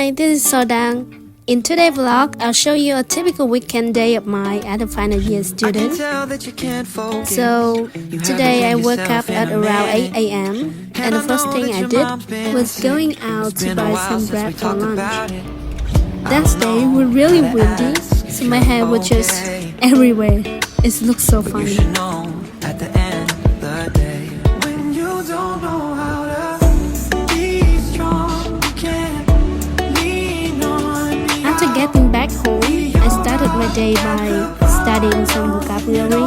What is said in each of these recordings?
Hi, this is Seodang. In today's vlog, I'll show you a typical weekend day of mine as a final year student. So, today I woke up at around 8 a.m. and the first thing I did was going out to buy some bread for lunch. That day was really windy, so my hair was just everywhere. It looked so funny. After getting back home, I started my day by studying some vocabulary.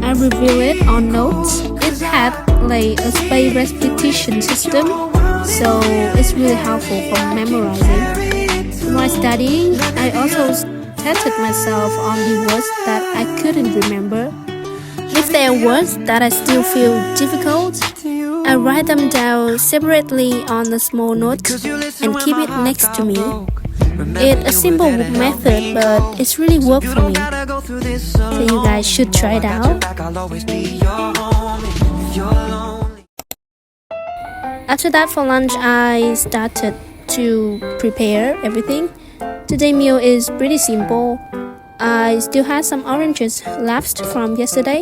I reviewed it on notes. It had like a spaced repetition system, so it's really helpful for memorizing. While studying, I also tested myself on the words that I couldn't remember. If there are words that I still feel difficult, I write them down separately on a small note and keep it next to me. It's a simple method, but it's really worked for me. So you guys should try it out. After that, for lunch, I started to prepare everything. Today's meal is pretty simple. I still had some oranges left from yesterday,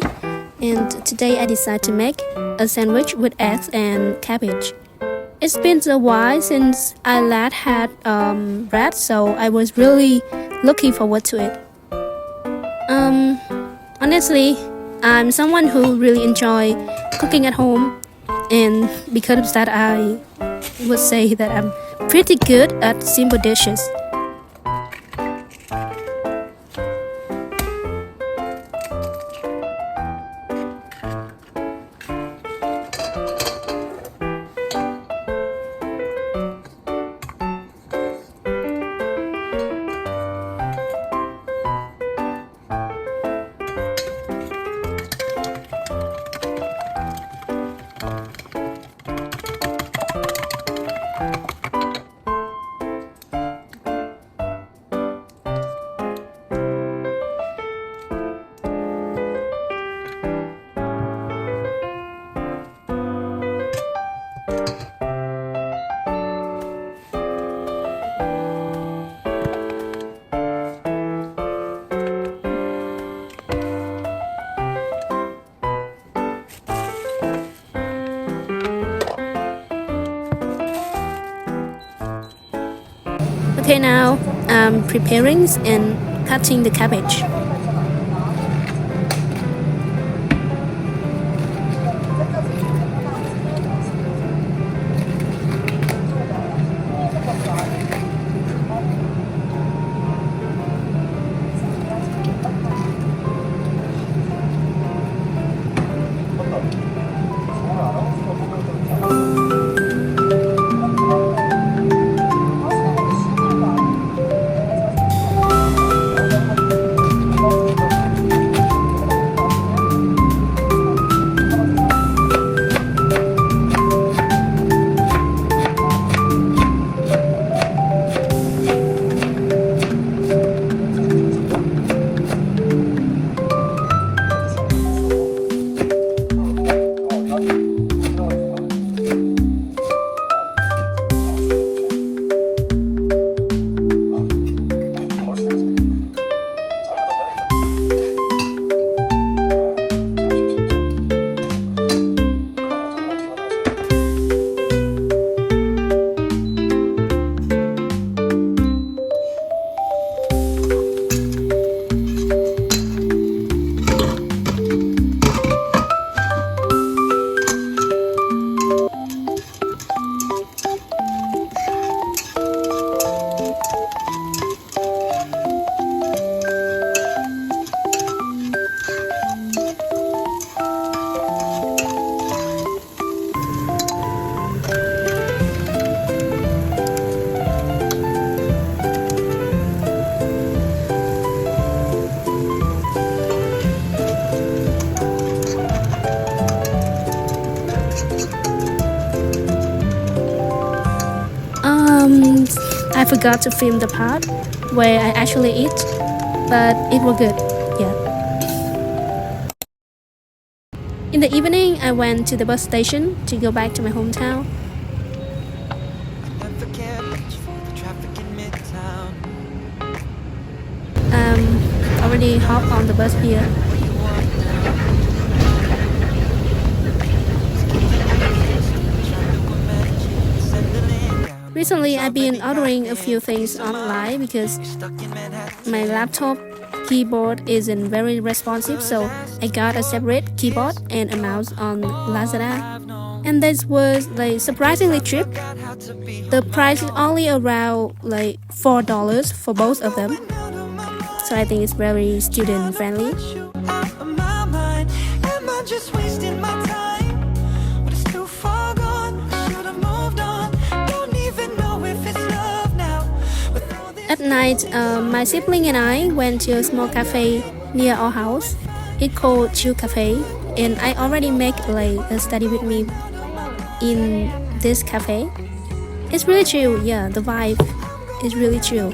and today I decided to make a sandwich with eggs and cabbage. It's been a while since I last had bread, so I was really looking forward to it. Honestly, I'm someone who really enjoy cooking at home, and because of that, I would say that I'm pretty good at simple dishes. Okay, now I'm preparing and cutting the cabbage. I forgot to film the part where I actually eat, but it was good, yeah. In the evening, I went to the bus station to go back to my hometown. already hopped on the bus here. Recently, I've been ordering a few things online because my laptop keyboard isn't very responsive, so I got a separate keyboard and a mouse on Lazada. And this was like surprisingly cheap. The price is only around like $4 for both of them. So I think it's very student friendly. At night, my sibling and I went to a small cafe near our house. It's called Chill Cafe, and I already make like a study with me in this cafe. It's really chill, yeah, the vibe is really chill.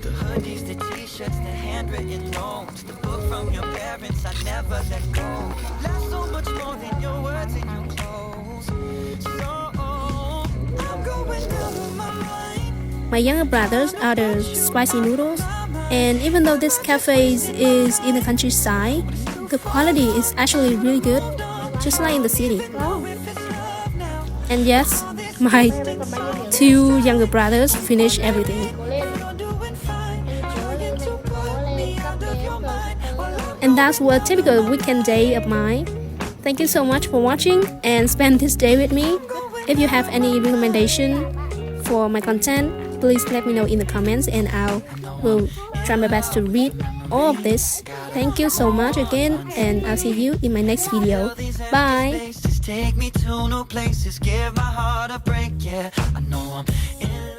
The hoodies, the t-shirts, the handwritten notes, the book from your parents, I never let go. Last so much more than your words and your clothes. So I'm going out of my mind. My younger brothers ordered spicy noodles, and even though this cafe is in the countryside, the quality is actually really good, just like in the city. And yes, my two younger brothers finished everything. And that's a typical weekend day of mine. Thank you so much for watching and spend this day with me. If you have any recommendation for my content, please let me know in the comments and I will try my best to read all of this. Thank you so much again, and I'll see you in my next video. Bye! Take me to new places, give my heart a break, yeah. I know I'm in